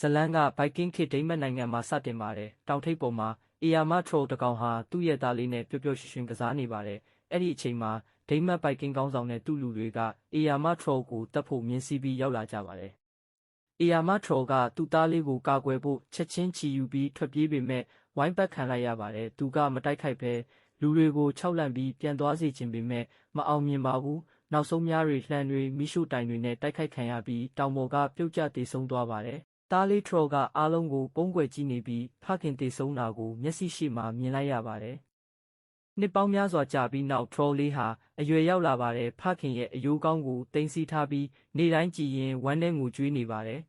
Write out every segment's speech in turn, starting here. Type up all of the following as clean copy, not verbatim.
ဇလန်းကဘိုက်ကင်းခေတ်ဒိန်းမတ်နိုင်ငံမှာစတင်ပါတယ်တောင်ထိပ်ပေါ်မှာအေယာမထရိုတကောင်ဟာသူ့ရဲ့သားလေးနဲ့ပျော်ပျော်ရွှင်ရွှင်ကစားနေပါတယ်အဲ့ဒီအချိန်မှာဒိန်းမတ်ဘိုက်ကင်းကောင်းဆောင်တဲ့သူ့လူတွေကအေယာမထရိုကိုတတ်ဖို့မြင်စီပြီးရောက်လာကြပါတယ်အေယာမထရိုကသူ့သားလေးကိုကာကွယ်ဖို့ချက်ချင်းချီယူပြီးထွက်ပြေးပေမဲ့ဝိုင်းပတ်ခံလိုက်ရပါတယ်သူကမတိုက်ခိုက်ဘဲလူတွေကိုခြောက်လန့်ပြီးပြန်သွားစေခြင်းပေမဲ့မအောင်မြင်ပါဘူးနောက်ဆုံးများတွေလှန်တွေမိရှုတိုင်တွေနဲ့တိုက်ခိုက်ခံရပြီးတောင်ပေါ်ကပြုတ်ကျသေဆုံးသွားပါတယ်သားလေးထရိုကအားလုံးကိုပုံကွယ်ကြည့်နေပြီးဖခင်သေဆုံးတာကိုမျက်စိရှိမှမြင်လိုက်ရပါတယ်နှစ်ပေါင်းများစွာကြာပြီးနောက်ထရိုလေးဟာအရွယ်ရောက်လာပါတယ်ဖခင်ရဲ့အယိုးကောင်းကိုတင်စီထားပြီးနေ့တိုင်းကြည်ရင်ဝမ်းနဲ့ငိုကြွေးနေပါတယ်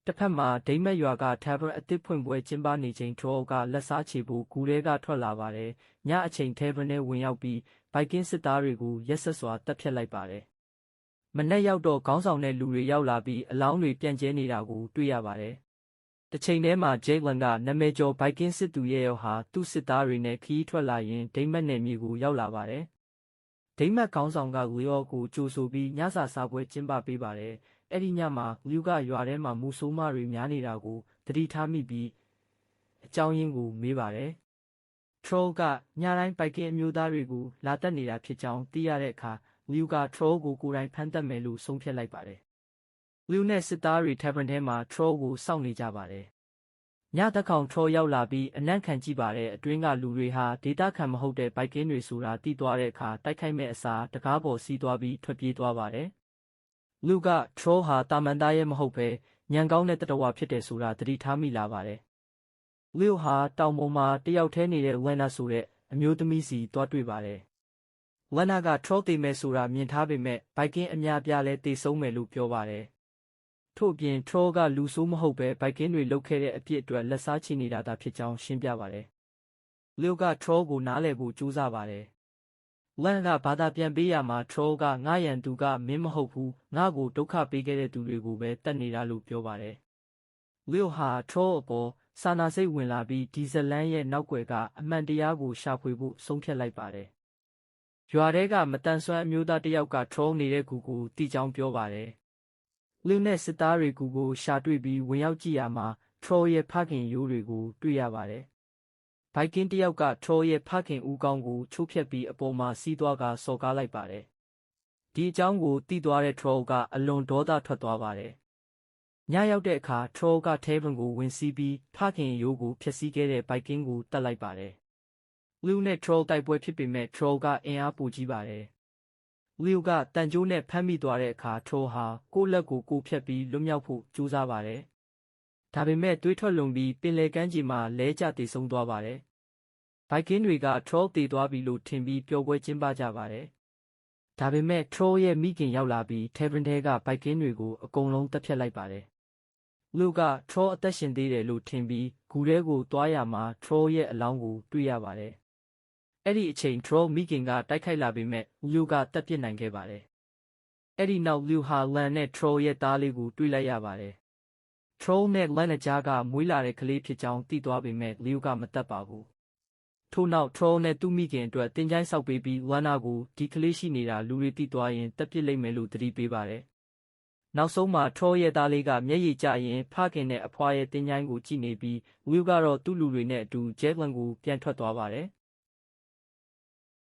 တစ်ဖက်မှာဒိမတ်ရွာကထာဗရန်အသစ်ဖွင့်ပွဲကျင်းပနေချိန်ထရိုကလက်စားချေဖို့ဂူထဲကထွက်လာပါတယ်ညအချိန်ထာဗရန်ထဲဝင်ရောက်ပြီးဘိုက်ကင်းစစ်သားတွေကိုရက်ဆက်စွာတပ်ဖြတ်လိုက်ပါတယ်မနက်ရောက်တော့ခေါင်းဆောင်တဲ့လူတွေရောက်လာပြီးအလောင်းတွေပြန့်ကျဲနေတာကိုတွေ့ရပါတယ်တစ်ချိန်တည်းမှာဂျိတ်လန်ကနာမည်ကျော်ဘိုက်ကင်းစစ်သူရဲ့ဟာသူ့စစ်သားတွေနဲ့ခရီးထွက်လာရင်ဒိမတ်နယ်မြေကိုရောက်လာပါတယ်ဒိမတ်ခေါင်းဆောင်ကလီယောကိုကြိုဆိုပြီးညစာစားပွဲကျင်းပပေးပါတယ်အဲ့ဒီညမှာလီယိုကရွာထဲမှာမူဆိုးမတွေများနေတာကိုသတိထားမိပြီးအကြောင်းရင်းကိုမေးပါတယ်ထရိုကညတိုင်းဘိုက်ကင်းအမျိုးသားတွေကိုလာတက်နေတာဖြစ်ကြောင်းသိရတဲ့အခါလီယိုကထရိုကိုကိုယ်တိုင်ဖမ်းတက်မယ်လို့ဆုံးဖြတ်လိုက်ပါတယ်လီယိုနဲ့စစ်သားတွေထာဗရန်ထဲမှာထရိုကိုစောင့်နေကြပါတယ်ညသက်ကောင်ထရိုရောက်လာပြီးအနံ့ခံကြည့်ပါတယ်အတွင်းကလူတွေဟာဒေတာခံမဟုတ်တဲ့ဘိုက်ကင်းတွေဆိုတာသိသွားတဲ့အခါတိုက်ခိုက်မဲ့အစားတကားပေါ်စီးသွားပြီးထွက်ပြေးသွားပါတယ်လူကထရိုဟာတာမန်သားရဲ့မဟုတ်ပဲညံကောင်းတဲ့တတဝါဖြစ်တယ်ဆိုတာသတိထားမိလာပါတယ်လီယိုဟာတောင်ပေါ်မှာတယောက်တည်းနေတဲ့လန်နာဆိုတဲ့အမျိုးသမီးစီသွားတွေ့ပါတယ်လန်နာကထရိုသေမယ်ဆိုတာမြင်ထားပေမဲ့ဘိုက်ကင်းအများပြားလဲတေဆုံးမယ်လို့ပြောပါတယ်ထို့ပြင်ထရိုကလူဆိုးမဟုတ်ပဲဘိုက်ကင်းတွေလုတ်ခဲ့တဲ့အပြစ်အတွက်လက်စားချီနေတာသာဖြစ်ကြောင်းရှင်းပြပါတယ်လီယိုကထရိုကိုနားလည်ဖို့ကြိုးစားပါတယ်လန်ကဘာသာပြန်ပေးရမှာထရိုကငါရန်သူကမင်းမဟုတ်ဘူးငါ့ကိုဒုက္ခပေးခဲ့တဲ့သူတွေကိုပဲတတ်နေတာလို့ပြောပါတယ်လီယိုဟာထရိုအပေါ်စာနာစိတ်ဝင်လာပြီးဒီဇလန်ရဲ့နောက်ွယ်ကအမှန်တရားကိုရှာဖွေဖို့ဆုံးဖြတ်လိုက်ပါတယ်ရွာထဲကမတန်ဆွမ်းအမျိုးသားတစ်ယောက်ကထရိုနေတဲ့ကူကိုတီချောင်းပြောပါတယ်လီယိုနဲ့စစ်သားတွေကူကိုရှာတွေ့ပြီးဝင်ရောက်ကြည့်ရမှာထရိုရဲ့ဖခင်ရိုးတွေကိုတွေ့ရပါတယ်ဘိုက်ကင်းတယောက်ကထရိုရဲ့ဖခင်ဦးကောင်းကိုချိုးဖျက်ပြီးအပေါ်မှာစီးသွားကစော်ကားလိုက်ပါတယ်ဒီအကြောင်းကိုသိသွားတဲ့ထရိုကအလွန်ဒေါသထွက်သွားပါတယ်ညရောက်တဲ့အခါထရိုကထဲဗန်ကိုဝင်စီးပြီးဖခင်ရိုးကိုဖျက်ဆီးခဲ့တဲ့ဘိုက်ကင်းကိုတတ်လိုက်ပါတယ်လီယိုနဲ့ထရိုတိုက်ပွဲဖြစ်ပေမဲ့ထရိုကအင်အားပိုကြီးပါတယ်လီယိုကတန်ကြိုးနဲ့ဖမ်းမိသွားတဲ့အခါထရိုဟာကိုယ့်လက်ကိုကိုဖြတ်ပြီးလွတ်မြောက်ဖို့ကြိုးစားပါတယ်ဒါပေမဲ့တွေးထွက်လွန်ပြီးပင်လယ်ကမ်းခြေမှာလဲကျသေဆုံးသွားပါတယ်ဘိုက်ကင်းတွေကထရိုသေသွားပြီလို့ထင်ပြီးပျော်ပွဲကျင်းပကြပါတယ်ဒါပေမဲ့ထရိုရဲ့မိခင်ရောက်လာပြီးထာဗရန်ထဲကဘိုက်ကင်းတွေကိုအကုန်လုံးတပ်ဖြတ်လိုက်ပါတယ်လူကထရိုအသက်ရှင်သေးတယ်လို့ထင်ပြီးဂူထဲကိုသွားရမှာထရိုရဲ့အလောင်းကိုတွေ့ရပါတယ်အဲ့ဒီအချိန်ထရိုမိခင်ကတိုက်ခိုက်လာပေမဲ့လူကတပ်ပစ်နိုင်ခဲ့ပါတယ်အဲ့ဒီနောက်လူဟာလန်နဲ့ထရိုရဲ့သားလေးကိုတွေ့လိုက်ရပါတယ်ထရိုနဲ့လန်နဲ့ကြားကမွေးလာတဲ့ကလေးဖြစ်ကြောင်းသိသွားပေမဲ့လီယိုကမတတ်ပါဘူးထို့နောက်ထရိုနဲ့သူ့မိခင်အတွက်တင်ချိုင်းဆောက်ပေးပြီးလန်နာကိုဒီကလေးရှိနေတာလူတွေသိသွားရင်တပ်ပစ်လိုက်မယ်လို့သတိပေးပါတယ်နောက်ဆုံးမှာထရိုရဲ့သားလေးကမျက်ရည်ကျရင်ဖခင်နဲ့အဖွားရဲ့တင်ချိုင်းကိုကြည့်နေပြီးလီယိုကတော့သူ့လူတွေနဲ့အတူဂျက်လန်ကိုပြန်ထွက်သွားပါတယ်